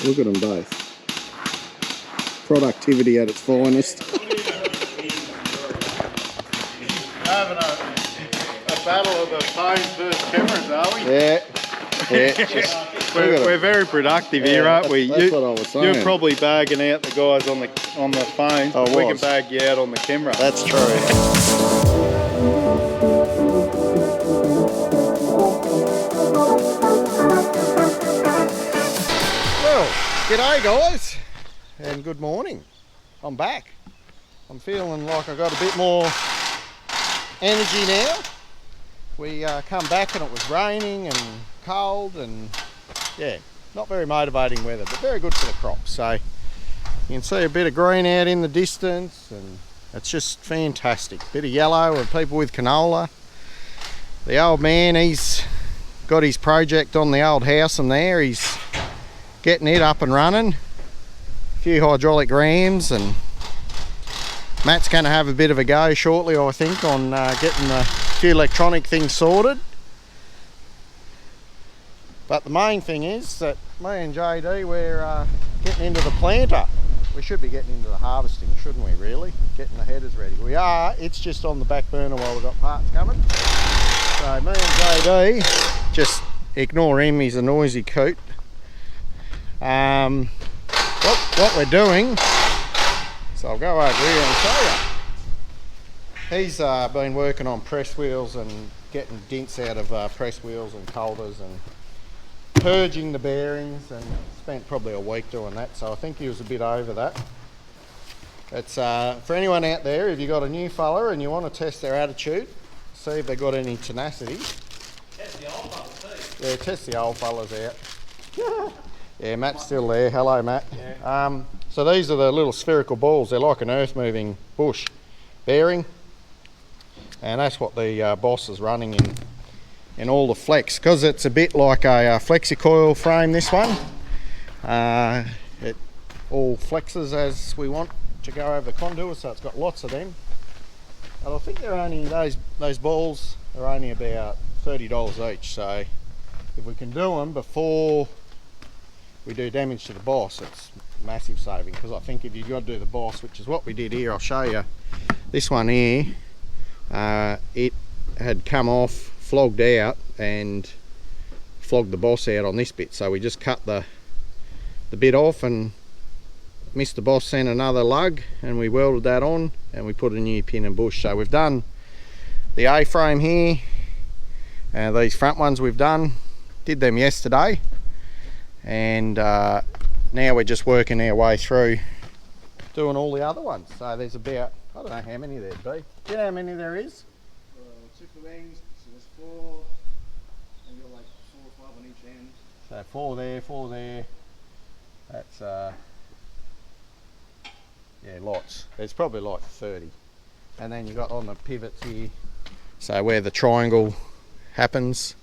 Look at them both. Productivity at its finest. Having a battle of the phones versus cameras, are we? Yeah. We're very productive here, aren't we? That's what I was saying. You're probably bagging out the guys on the phone. We can bag you out on the camera. That's true. Well, g'day guys, and good morning. I'm back. I'm feeling like I got a bit more energy now. We come back and it was raining and cold and yeah, not very motivating weather, but very good for the crops. So you can see a bit of green out in the distance and it's just fantastic. Bit of yellow and people with canola. The old man, he's got his project on the old house and there. He's getting it up and running. A few hydraulic rams, and Matt's going to have a bit of a go shortly, I think, on getting a few electronic things sorted. But the main thing is that me and JD, we're getting into the planter. We should be getting into the harvesting, shouldn't we, really? Getting the headers ready. We are. It's just on the back burner while we've got parts coming. So me and JD, just ignore him, he's a noisy coot. What we're doing, so I'll go over here and show you. He's been working on press wheels and getting dents out of press wheels and coulters and purging the bearings, and spent probably a week doing that, so I think he was a bit over that. It's for anyone out there, if you got a new fella and you want to test their attitude, see if they got any tenacity. Test the old fellas too. Yeah, test the old fellas out. Yeah, Matt's still there. Hello, Matt. Yeah. So these are the little spherical balls. They're like an earth-moving bush bearing, and that's what the boss is running in all the flex, because it's a bit like a flexi-coil frame, this one. It all flexes as we want to go over the contour, so it's got lots of them. And I think they're only, those balls are only about $30 each, so if we can do them before we do damage to the boss, it's massive saving, because I think if you've got to do the boss, which is what we did here, I'll show you. This one here, it had come off, flogged out, and flogged the boss out on this bit, so we just cut the bit off and missed the boss, sent another lug, and we welded that on and we put a new pin and bush. So we've done the A-frame here, and these front ones we've did them yesterday, and now we're just working our way through doing all the other ones. So there's about, I don't know how many there'd be. Do you know how many there is? 2 for wings, so there's 4, and you're like 4 or 5 on each end. So 4 there, 4 there. That's yeah, lots. There's probably like 30. And then you got on the pivots here, so where the triangle happens,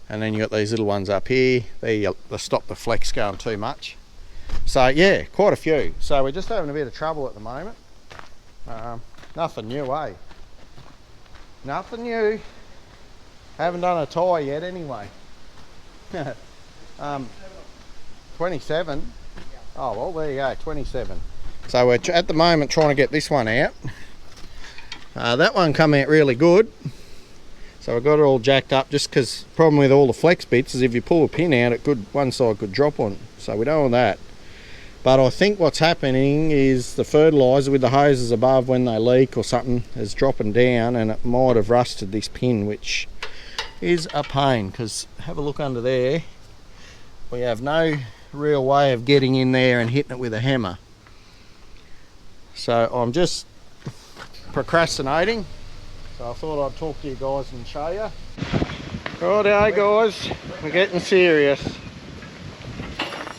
and then you got these little ones up here. They stop the flex going too much. So yeah, quite a few. So we're just having a bit of trouble at the moment. Nothing new, eh? Nothing new. Haven't done a tyre yet anyway. 27. Oh well, there you go, 27. So we're at the moment trying to get this one out. That one come out really good. So I've got it all jacked up, just because the problem with all the flex bits is if you pull a pin out, one side could drop on. So we don't want that. But I think what's happening is the fertiliser with the hoses above, when they leak or something, is dropping down, and it might have rusted this pin, which is a pain, because have a look under there. We have no real way of getting in there and hitting it with a hammer. So I'm just procrastinating. So I thought I'd talk to you guys and show you. Righto guys, we're getting serious.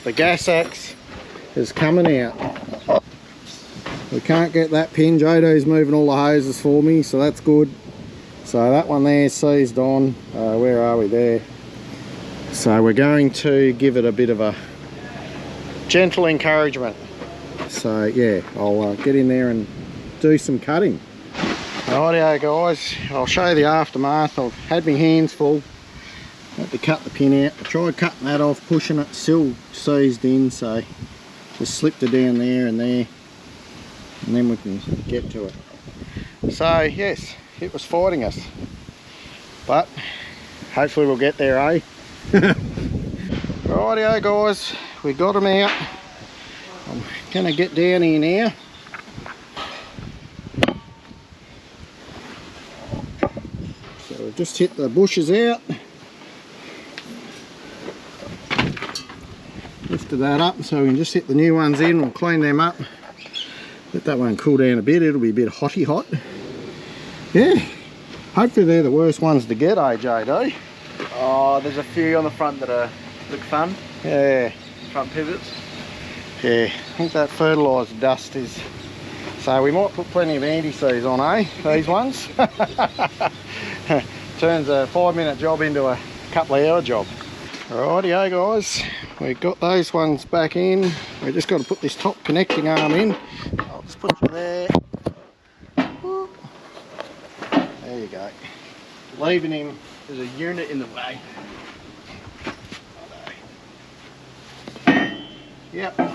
The gas axe is coming out. We can't get that pin. JD's moving all the hoses for me, so that's good. So that one there seized on. Where are we there? So we're going to give it a bit of a gentle encouragement. So yeah, I'll get in there and do some cutting. Rightio guys, I'll show you the aftermath. I've had my hands full Had to cut the pin out. I tried cutting that off, pushing it, still seized in, so just slipped it down there, and then we can get to it. So yes, it was fighting us, but hopefully we'll get there, eh? Rightio guys, we got them out. I'm gonna get down here now. So we've just hit the bushes out. Lifted that up so we can just hit the new ones in. We'll clean them up. Let that one cool down a bit. It'll be a bit hotty hot. Yeah. Hopefully they're the worst ones to get, eh, JD? Oh, there's a few on the front that look fun. Yeah. Front pivots. Yeah. I think that fertiliser dust is... So we might put plenty of anti-seize on, eh? These ones. Turns a 5-minute job into a couple of hour job. Rightio guys, we've got those ones back in. We've just got to put this top connecting arm in. I'll just put you there. There you go. Leaving him. There's a unit in the way. Yep.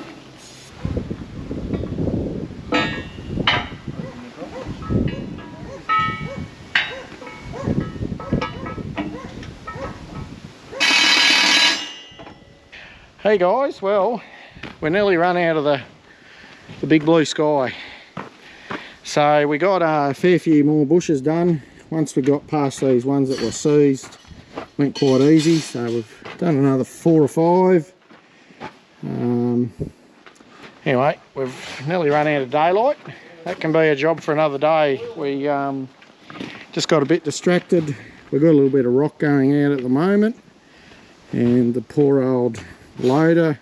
Hey guys, well, we're nearly run out of the big blue sky. So we got a fair few more bushes done. Once we got past these ones that were seized, went quite easy. So we've done another 4 or 5. Anyway, we've nearly run out of daylight. That can be a job for another day. We just got a bit distracted. We've got a little bit of rock going out at the moment, and the poor old loader,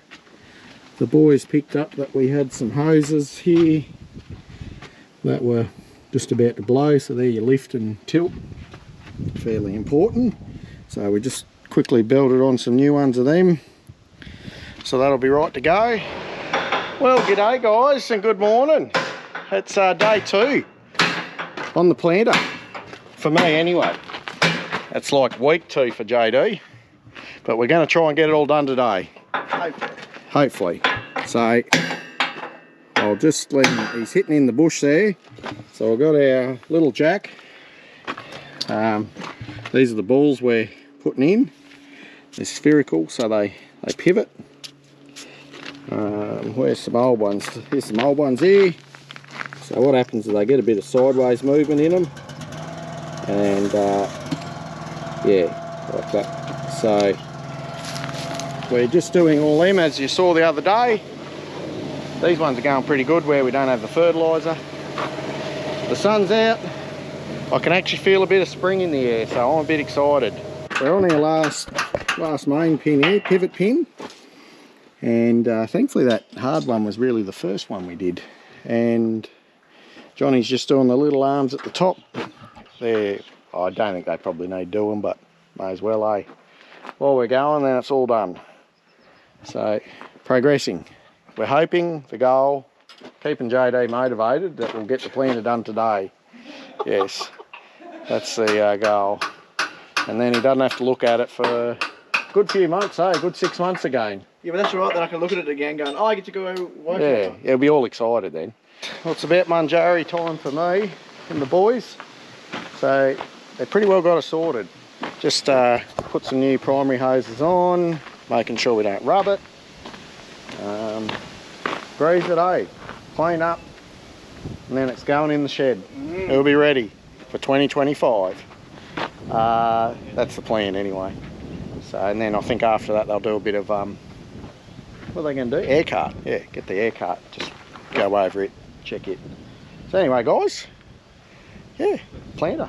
the boys picked up that we had some hoses here that were just about to blow, so there you lift and tilt, fairly important. So we just quickly belted on some new ones of them, so that'll be right to go. Well, g'day guys and good morning. It's day 2 on the planter, for me anyway. It's like week 2 for JD, but we're going to try and get it all done today. Hopefully. So I'll just let him, he's hitting in the bush there. So I've got our little jack. These are the balls we're putting in. They're spherical, so they pivot. Where's some old ones? Here's some old ones here. So what happens is they get a bit of sideways movement in them, and yeah, like that. So we're just doing all them as you saw the other day. These ones are going pretty good where we don't have the fertiliser. The sun's out. I can actually feel a bit of spring in the air, so I'm a bit excited. We're on our last main pin here, pivot pin. And thankfully that hard one was really the first one we did. And Johnny's just doing the little arms at the top. There, I don't think they probably need doing, but may as well, eh? While we're going, then it's all done. So, progressing. We're hoping the goal, keeping JD motivated, that we'll get the planter done today. Yes, that's the goal. And then he doesn't have to look at it for a good few months, eh? A good 6 months again. Yeah, but that's all right, then I can look at it again going, oh, I get to go work. Yeah, he'll be all excited then. Well, it's about Munjari time for me and the boys. So, they pretty well got us sorted. Just put some new primary hoses on, making sure we don't rub it. Grease it, eh? Clean up, and then it's going in the shed. It'll be ready for 2025. That's the plan anyway. So, and then I think after that they'll do a bit of, what are they going to do? Air cart. Yeah, get the air cart, just go over it, check it. So anyway guys, yeah, planter,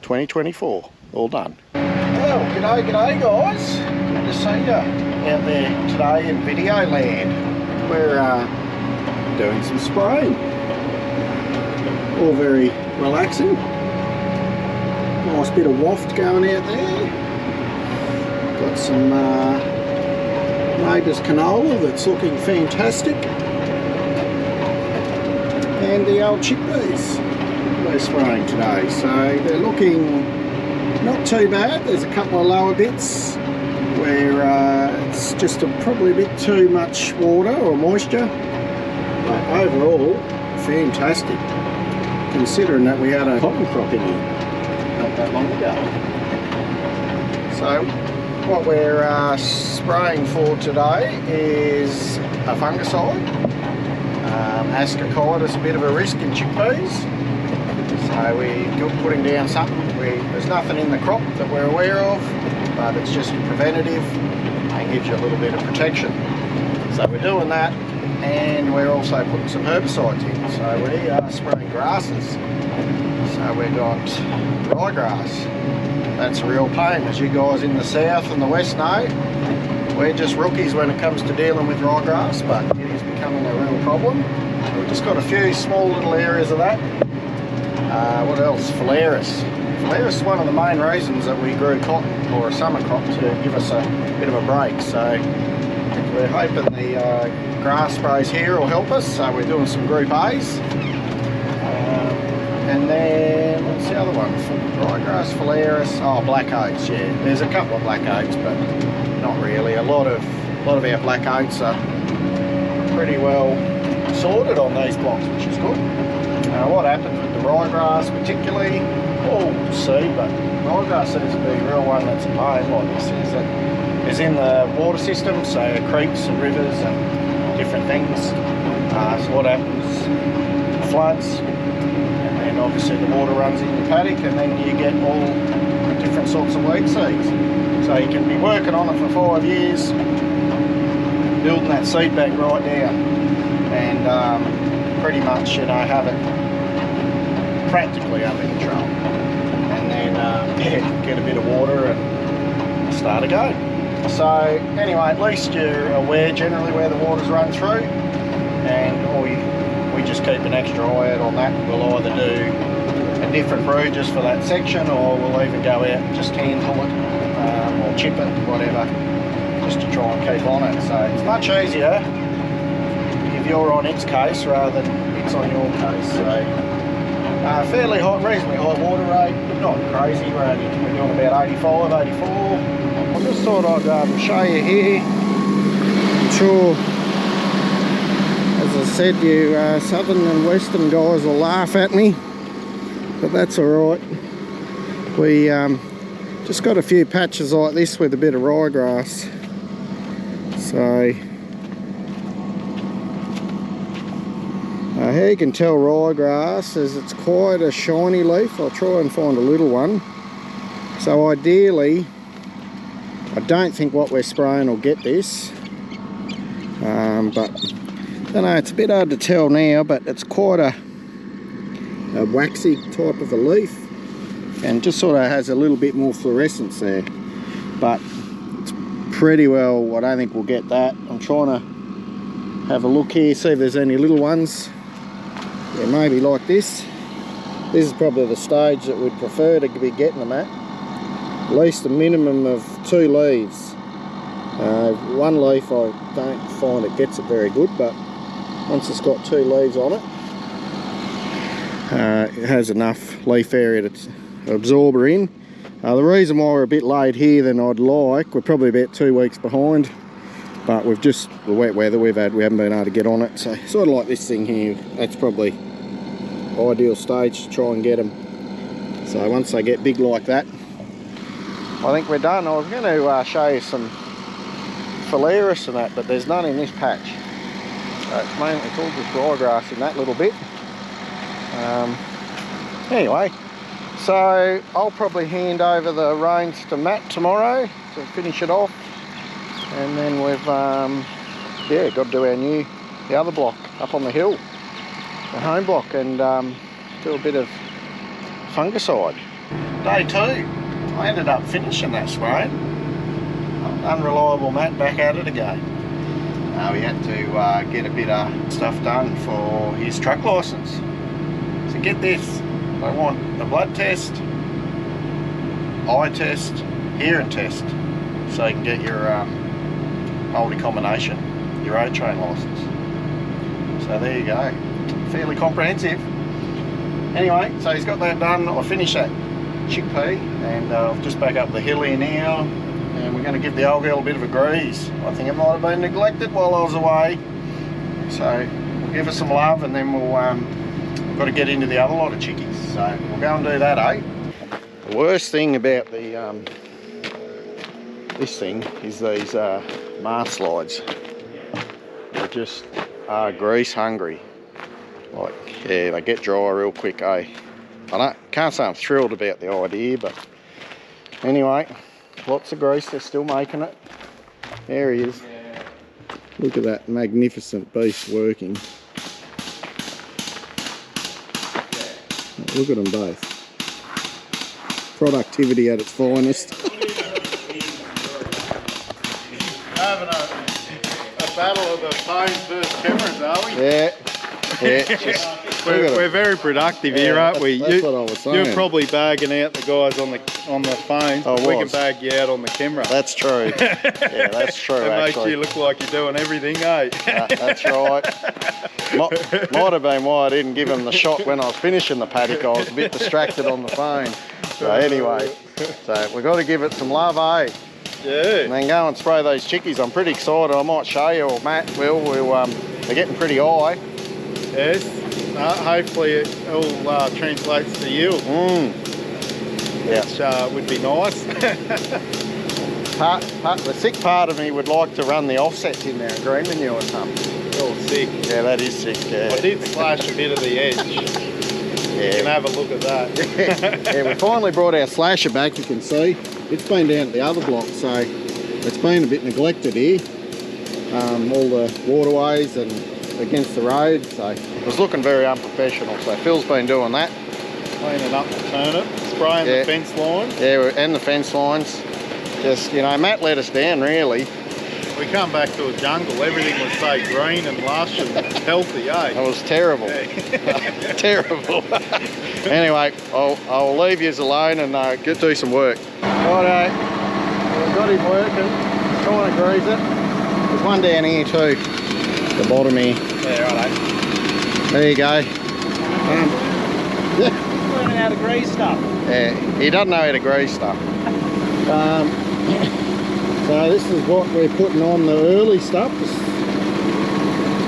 2024, all done. Well, g'day guys. Good to see you out there today in video land. We're doing some spraying. All very relaxing. Nice bit of waft going out there. Got some neighbour's canola that's looking fantastic. And the old chickpeas we're spraying today. So they're looking not too bad. There's a couple of lower bits where it's just probably a bit too much water or moisture, but overall fantastic, considering that we had a cotton crop in here not that long ago. So what we're spraying for today is a fungicide. Ascochyde's a bit of a risk in chickpeas, so we're putting down something. There's nothing in the crop that we're aware of, but it's just a preventative and gives you a little bit of protection. So we're doing that, and we're also putting some herbicides in. So we are spraying grasses. So we've got ryegrass. That's a real pain, as you guys in the south and the west know. We're just rookies when it comes to dealing with ryegrass, but it is becoming a real problem. We've just got a few small little areas of that. What else? Phalaris. Phalaris is one of the main reasons that we grew cotton, or a summer crop, to give us a bit of a break. So we're hoping the grass sprays here will help us. So we're doing some Group A's. And then, what's the other one? Ryegrass, Phalaris, oh, black oats, yeah. There's a couple of black oats, but not really. A lot of our black oats are pretty well sorted on these blocks, which is good. What happens with the ryegrass particularly, all seed, but ryegrass seems to be a real one that's a pain like this, is that it's in the water system, so creeks and rivers and different things. So what happens, floods, and then obviously the water runs in your paddock, and then you get all different sorts of weed seeds. So you can be working on it for 5 years, building that seed bank right down, and pretty much, you know, have it practically under control, and then yeah, get a bit of water and start again. So anyway, at least you're aware generally where the water's run through, and we just keep an extra eye out on that. We'll either do a different brew just for that section, or we'll even go out and just handle it, or chip it, whatever, just to try and keep on it. So it's much easier if you're on its case rather than it's on your case. So fairly high, reasonably high water rate, not crazy. We're doing about 85, 84. I just thought I'd show you here. I'm sure, as I said, you southern and western guys will laugh at me, but that's alright. We just got a few patches like this with a bit of ryegrass. So here you can tell ryegrass is it's quite a shiny leaf. I'll try and find a little one. So ideally, I don't think what we're spraying will get this, but I don't know, it's a bit hard to tell now, but it's quite a waxy type of a leaf, and just sort of has a little bit more fluorescence there, but it's pretty well, I don't think we'll get that. I'm trying to have a look here, see if there's any little ones. Yeah, maybe like this. This is probably the stage that we'd prefer to be getting them at least a minimum of 2 leaves. One leaf I don't find it gets it very good, but once it's got 2 leaves on it, it has enough leaf area to absorb her in. The reason why we're a bit late here than I'd like, we're probably about 2 weeks behind, but we've just, the wet weather we haven't been able to get on it. So sort of like this thing here, that's probably ideal stage to try and get them. So once they get big like that, I think we're done. I was going to show you some Phalaris and that, but there's none in this patch. So it's mainly, it's all just ryegrass in that little bit. Anyway, so I'll probably hand over the reins to Matt tomorrow to finish it off, and then we've yeah, got to do the other block up on the hill, the home block, and do a bit of fungicide. Day 2, I ended up finishing that spray. Unreliable Matt back at it again. We had to get a bit of stuff done for his truck license. So get this, they want a blood test, eye test, hearing test, so you can get your multi-combination, your A-train license. So there you go, fairly comprehensive. Anyway, so he's got that done. I finished that chickpea, and just back up the hill here now, and we're going to give the old girl a bit of a grease. I think it might have been neglected while I was away, so we'll give her some love, and then we'll we've got to get into the other lot of chickies, so we'll go and do that, eh? The worst thing about the this thing is these mart slides. They just are grease hungry. Like, yeah, they get dry real quick, eh? I can't say I'm thrilled about the idea, but anyway, lots of grease. They're still making it. There he is. Look at that magnificent beast working. Look at them both. Productivity at its finest. Having a battle of the phones versus cameras, are we? Yeah. Yeah, just we're very productive here, aren't we? That's what I was saying. You're probably bagging out the guys on the phones, but we can bag you out on the camera. That's true. Yeah, that's true. It makes actually. you look like you're doing everything, eh? That's right. Might have been why I didn't give him the shot when I was finishing the paddock. I was a bit distracted on the phone. So anyway, we've got to give it some love, eh? Yeah. And then go and spray those chickies. I'm pretty excited. I might show you, or Matt will. They're getting pretty high. Yes. Hopefully it all translates to yield. Yeah. Which would be nice. The sick part of me would like to run the offsets in there and green manure or something. Oh, sick. Yeah, that is sick. Yeah. I did slash a bit of the edge. Yeah. You can have a look at that. Yeah, we finally brought our slasher back. You can see it's been down at the other block, so it's been a bit neglected here. All the waterways and against the road, so it was looking very unprofessional. So Phil's been doing that, cleaning up the turnip, spraying the fence lines. Yeah, and the fence lines. Just, you know, Matt let us down really. We come back to a jungle. Everything was so green and lush and healthy, eh? It was terrible. Yeah. Terrible. Anyway, I'll leave you alone and get do some work. Righto, we've got him working. Trying to grease it. There's one down here too. The bottom here. Yeah, righto. There you go. He's learning how to grease stuff. Yeah, he doesn't know how to grease stuff. So this is what we're putting on the early stuff. It's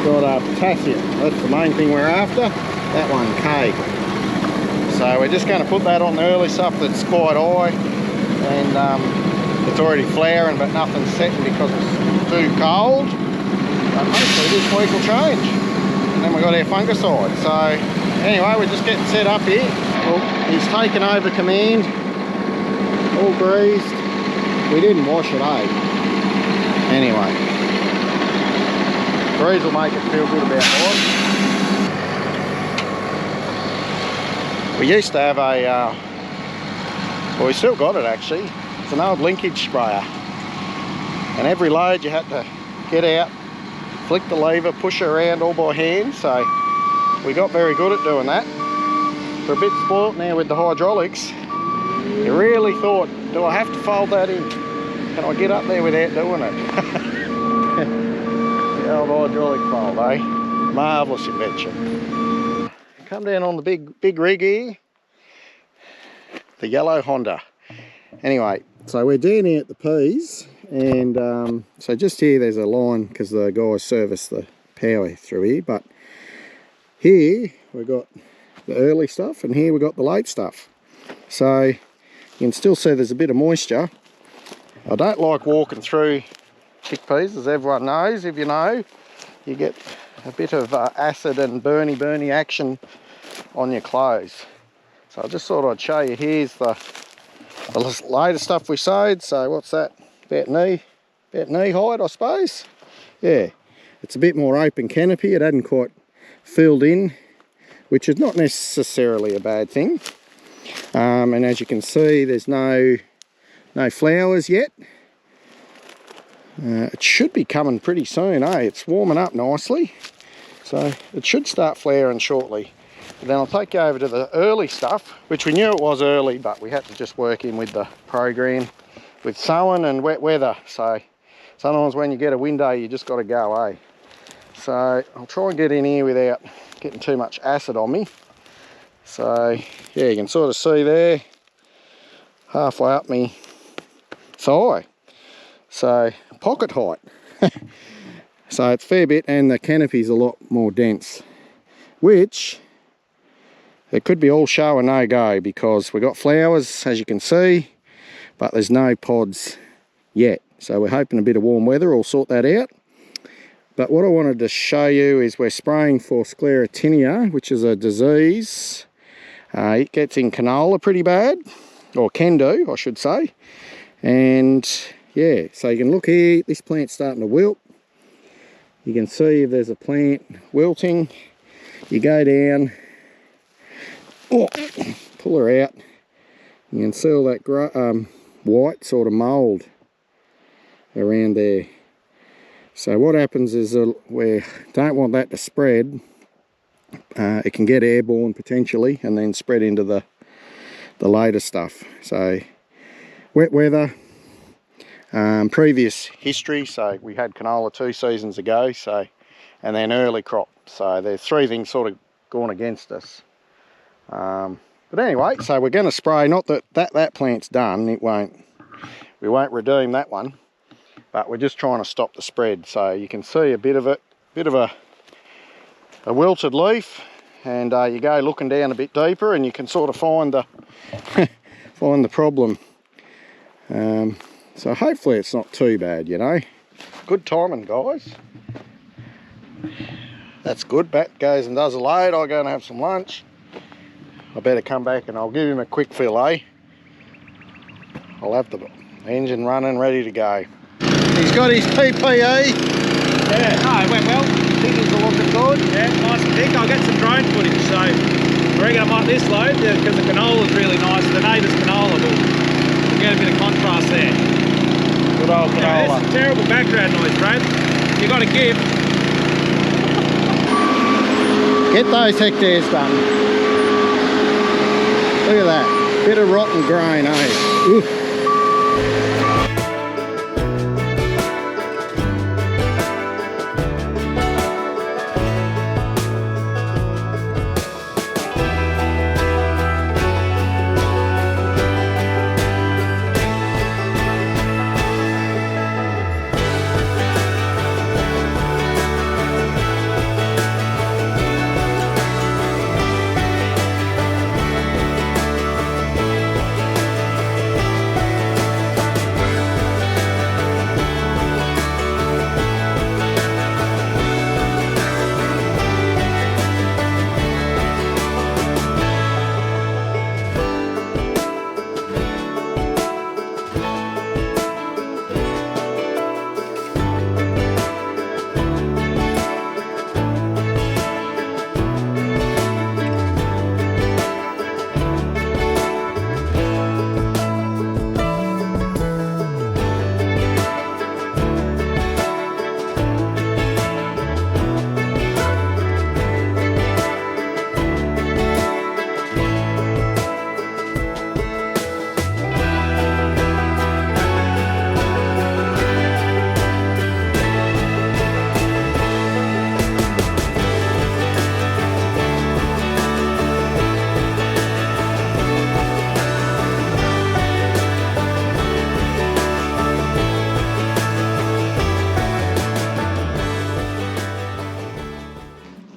got potassium. That's the main thing we're after. That one, K. So we're just going to put that on the early stuff that's quite high, and it's already flowering, but nothing's setting because it's too cold. But hopefully this week will change. And then we've got our fungicide. So anyway, we're just getting set up here. Well, he's taken over command, all greased. We didn't wash it, eh? Anyway, grease will make it feel good about life. We used to have a, well, we still got it actually. It's an old linkage sprayer, and every load you had to get out, flick the lever, push it around all by hand. So we got very good at doing that. We're a bit spoilt now with the hydraulics. You really thought, do I have to fold that in? Can I get up there without doing it? The old hydraulic fold, eh? Marvellous invention. Come down on the big rig here. The yellow Honda. Anyway, so we're down here at the peas, and so just here there's a line because the guys service the power through here, but here we've got the early stuff and here we've got the late stuff. So you can still see there's a bit of moisture. I don't like walking through chickpeas, as everyone knows. If you know, you get a bit of acid and burny action on your clothes. So I just thought I'd show you. Here's the latest stuff we sowed. So what's that? About knee height, I suppose. Yeah, it's a bit more open canopy. It hadn't quite filled in, which is not necessarily a bad thing. And as you can see, there's no flowers yet. It should be coming pretty soon, eh? It's warming up nicely, so it should start flowering shortly. But then I'll take you over to the early stuff, which we knew it was early, but we had to just work in with the program with sowing and wet weather. So sometimes when you get a window, you just got to go, eh? So I'll try and get in here without getting too much acid on me. So yeah, you can sort of see there, halfway up me thigh. So pocket height. So it's a fair bit, and the canopy's a lot more dense, which it could be all show and no go, because we've got flowers, as you can see, but there's no pods yet. So we're hoping a bit of warm weather will sort that out. But what I wanted to show you is we're spraying for sclerotinia, which is a disease. It gets in canola pretty bad, or can do, I should say. And yeah, so you can look here, this plant's starting to wilt. You can see if there's a plant wilting. You go down, oh, pull her out. You can see all that white sort of mould around there. So what happens is we don't want that to spread. It can get airborne potentially and then spread into the later stuff. So wet weather, previous history, so we had canola 2 seasons ago, so, and then early crop. So there's 3 things sort of gone against us. But anyway, so we're going to spray, not that plant's done, we won't redeem that one, but we're just trying to stop the spread. So you can see a bit of a wilted leaf, and you go looking down a bit deeper and you can sort of find the find the problem. So hopefully it's not too bad, you know. Good timing, guys. That's good. Bat goes and does a load. I'll go and have some lunch. I better come back and I'll give him a quick fill, eh? I'll have the engine running, ready to go. He's got his PPE. Yeah, no, it went well. Things are looking good. Yeah, nice and thick. I'll get some drone footage, so I reckon I might this load, because the canola's really nice. The neighbour's canola will get a bit of contrast there. Good old canola. Yeah, there's some terrible background noise, Brad. You got a gift. Get those hectares done. Look at that. Bit of rotten grain, eh? Oof.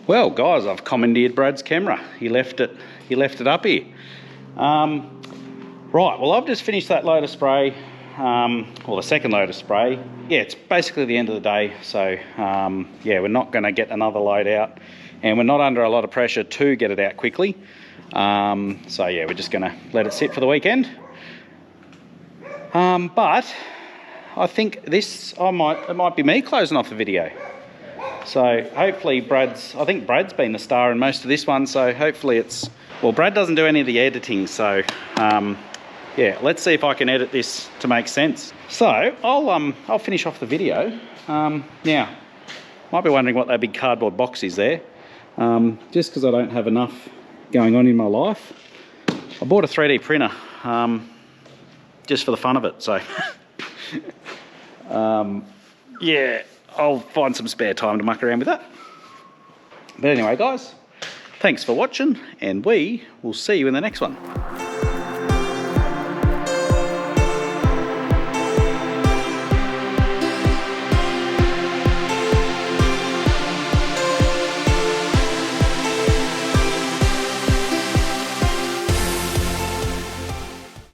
Well, guys, I've commandeered Brad's camera. He left it up here. Right, well, I've just finished that load of spray, or the second load of spray. Yeah, it's basically the end of the day, so yeah, we're not going to get another load out, and we're not under a lot of pressure to get it out quickly. So yeah, we're just going to let it sit for the weekend. But I think it might be me closing off the video. So hopefully I think Brad's been the star in most of this one, so hopefully well, Brad doesn't do any of the editing, so yeah, let's see if I can edit this to make sense. So I'll finish off the video. Now, might be wondering what that big cardboard box is there. Just because I don't have enough going on in my life, I bought a 3D printer just for the fun of it, so yeah, I'll find some spare time to muck around with that. But anyway, guys, thanks for watching, and we will see you in the next one.